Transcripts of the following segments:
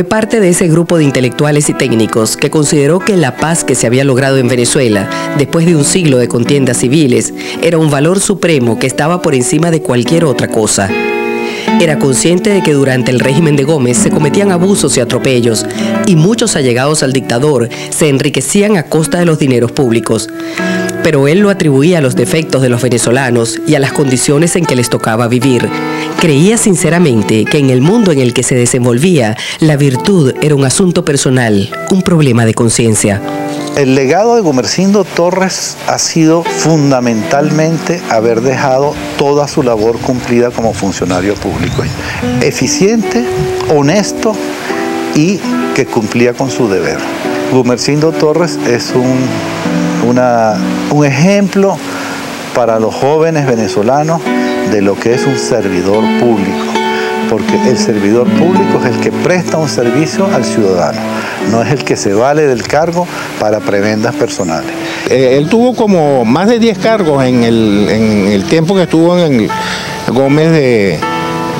Fue parte de ese grupo de intelectuales y técnicos que consideró que la paz que se había logrado en Venezuela, después de un siglo de contiendas civiles, era un valor supremo que estaba por encima de cualquier otra cosa. Era consciente de que durante el régimen de Gómez se cometían abusos y atropellos, y muchos allegados al dictador se enriquecían a costa de los dineros públicos. Pero él lo atribuía a los defectos de los venezolanos y a las condiciones en que les tocaba vivir. Creía sinceramente que en el mundo en el que se desenvolvía, la virtud era un asunto personal, un problema de conciencia. El legado de Gumersindo Torres ha sido fundamentalmente haber dejado toda su labor cumplida como funcionario público. Eficiente, honesto y que cumplía con su deber. Gumersindo Torres es un ejemplo para los jóvenes venezolanos de lo que es un servidor público, porque el servidor público es el que presta un servicio al ciudadano, no es el que se vale del cargo para prebendas personales. Él tuvo como más de 10 cargos en el tiempo que estuvo en Gómez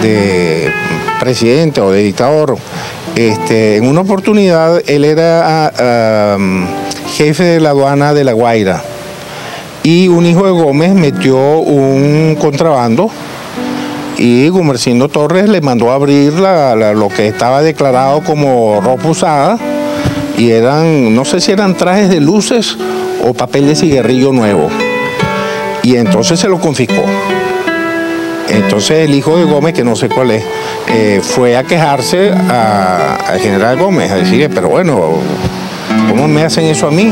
de presidente o de dictador. En una oportunidad él era jefe de la aduana de La Guaira y un hijo de Gómez metió un contrabando y Gumersindo Torres le mandó a abrir lo que estaba declarado como ropa usada y eran, no sé si eran trajes de luces o papel de cigarrillo nuevo, y entonces se lo confiscó. Entonces el hijo de Gómez, que no sé cuál es, fue a quejarse al general Gómez, a decirle, pero bueno, ¿cómo me hacen eso a mí?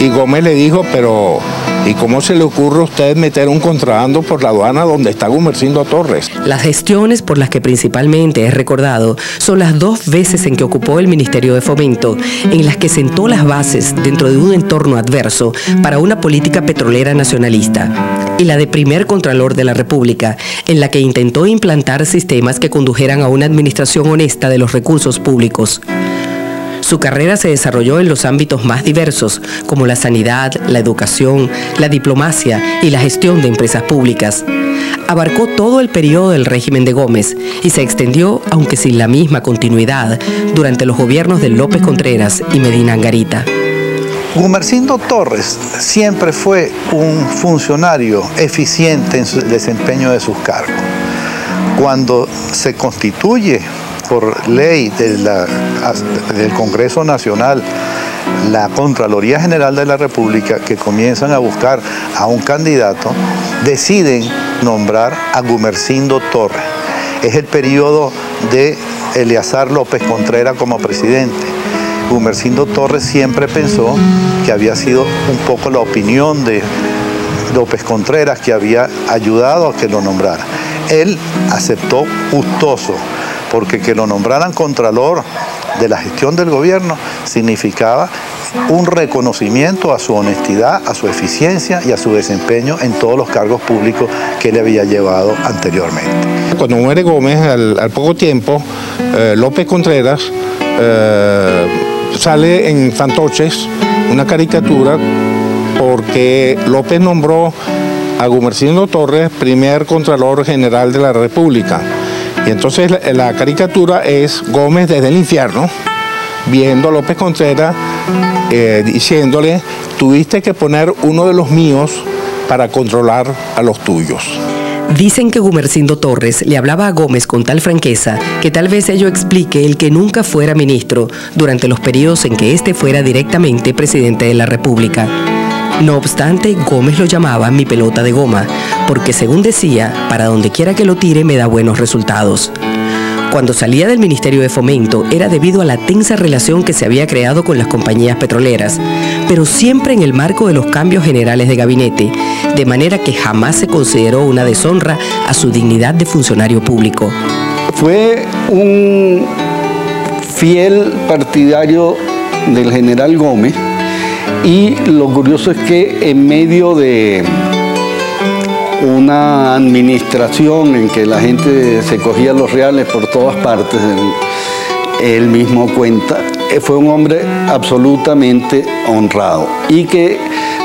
Y Gómez le dijo, pero ¿y cómo se le ocurre a usted meter un contrabando por la aduana donde está Gumersindo Torres? Las gestiones por las que principalmente es recordado son las 2 veces en que ocupó el Ministerio de Fomento, en las que sentó las bases dentro de un entorno adverso para una política petrolera nacionalista, y la de primer Contralor de la República, en la que intentó implantar sistemas que condujeran a una administración honesta de los recursos públicos. Su carrera se desarrolló en los ámbitos más diversos, como la sanidad, la educación, la diplomacia y la gestión de empresas públicas. Abarcó todo el periodo del régimen de Gómez y se extendió, aunque sin la misma continuidad, durante los gobiernos de López Contreras y Medina Angarita. Gumersindo Torres siempre fue un funcionario eficiente en el desempeño de sus cargos. Cuando se constituye por ley del Congreso Nacional la Contraloría General de la República, que comienzan a buscar a un candidato, deciden nombrar a Gumersindo Torres. Es el periodo de Eleazar López Contreras como presidente. Gumersindo Torres siempre pensó que había sido un poco la opinión de López Contreras que había ayudado a que lo nombrara. Él aceptó gustoso, porque que lo nombraran Contralor de la gestión del gobierno significaba un reconocimiento a su honestidad, a su eficiencia y a su desempeño en todos los cargos públicos que él había llevado anteriormente. Cuando muere Gómez, al poco tiempo, López Contreras sale en Fantoches una caricatura porque López nombró a Gumersindo Torres primer Contralor General de la República. Y entonces la caricatura es Gómez desde el infierno, viendo a López Contreras, diciéndole, tuviste que poner uno de los míos para controlar a los tuyos. Dicen que Gumersindo Torres le hablaba a Gómez con tal franqueza que tal vez ello explique el que nunca fuera ministro durante los periodos en que éste fuera directamente presidente de la República. No obstante, Gómez lo llamaba mi pelota de goma, porque según decía, para donde quiera que lo tire me da buenos resultados. Cuando salía del Ministerio de Fomento era debido a la tensa relación que se había creado con las compañías petroleras, pero siempre en el marco de los cambios generales de gabinete, de manera que jamás se consideró una deshonra a su dignidad de funcionario público. Fue un fiel partidario del general Gómez. Y lo curioso es que en medio de una administración en que la gente se cogía los reales por todas partes, él mismo cuenta, fue un hombre absolutamente honrado y que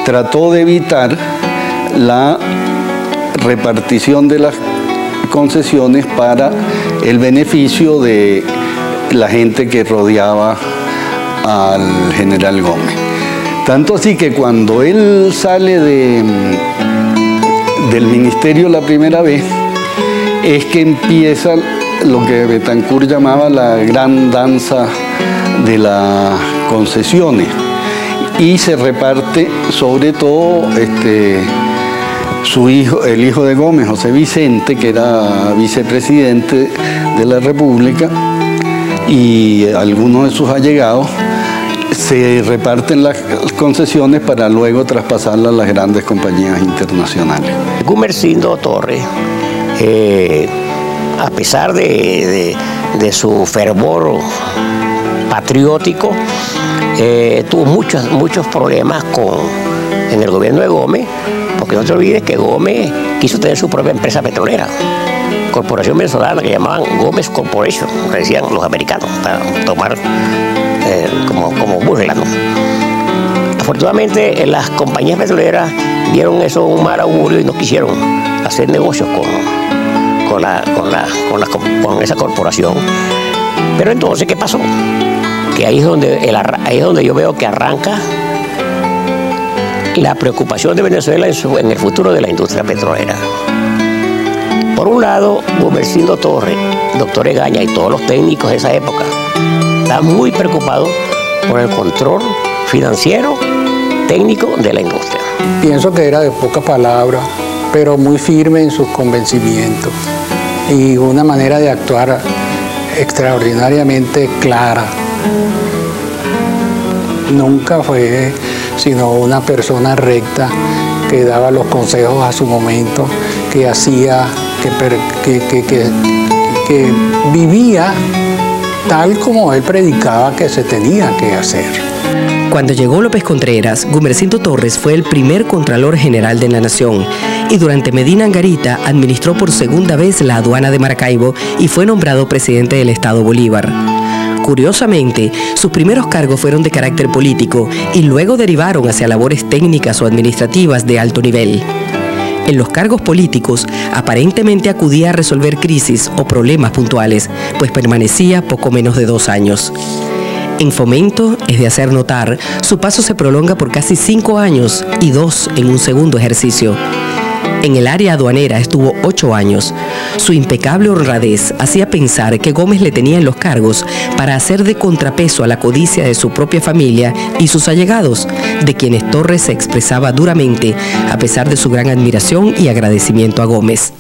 trató de evitar la repartición de las concesiones para el beneficio de la gente que rodeaba al general Gómez. Tanto así que cuando él sale del ministerio la primera vez, es que empieza lo que Betancourt llamaba la gran danza de las concesiones, y se reparte sobre todo su hijo, el hijo de Gómez, José Vicente, que era vicepresidente de la República, y algunos de sus allegados se reparten las concesiones para luego traspasarlas a las grandes compañías internacionales. Gumersindo Torres, a pesar de su fervor patriótico, tuvo muchos problemas en el gobierno de Gómez, porque no te olvides que Gómez quiso tener su propia empresa petrolera, corporación venezolana, que llamaban Gómez Corporation, que decían los americanos, para tomar como burla, ¿no? Afortunadamente, las compañías petroleras vieron eso un mal augurio y no quisieron hacer negocios con esa corporación. Pero entonces, ¿qué pasó? Que ahí es donde yo veo que arranca la preocupación de Venezuela en el futuro de la industria petrolera. Por un lado, Gumersindo Torres, doctor Egaña y todos los técnicos de esa época estaban muy preocupados por el control financiero, técnico de la industria. Pienso que era de poca palabra, pero muy firme en sus convencimientos y una manera de actuar extraordinariamente clara. Nunca fue sino una persona recta que daba los consejos a su momento, que hacía, que vivía tal como él predicaba que se tenía que hacer. Cuando llegó López Contreras, Gumersindo Torres fue el primer Contralor General de la Nación y durante Medina Angarita administró por segunda vez la aduana de Maracaibo y fue nombrado presidente del Estado Bolívar. Curiosamente, sus primeros cargos fueron de carácter político y luego derivaron hacia labores técnicas o administrativas de alto nivel. En los cargos políticos, aparentemente acudía a resolver crisis o problemas puntuales, pues permanecía poco menos de 2 años. En Fomento, es de hacer notar, su paso se prolonga por casi 5 años y 2 en un segundo ejercicio. En el área aduanera estuvo 8 años. Su impecable honradez hacía pensar que Gómez le tenía en los cargos para hacer de contrapeso a la codicia de su propia familia y sus allegados, de quienes Torres se expresaba duramente, a pesar de su gran admiración y agradecimiento a Gómez.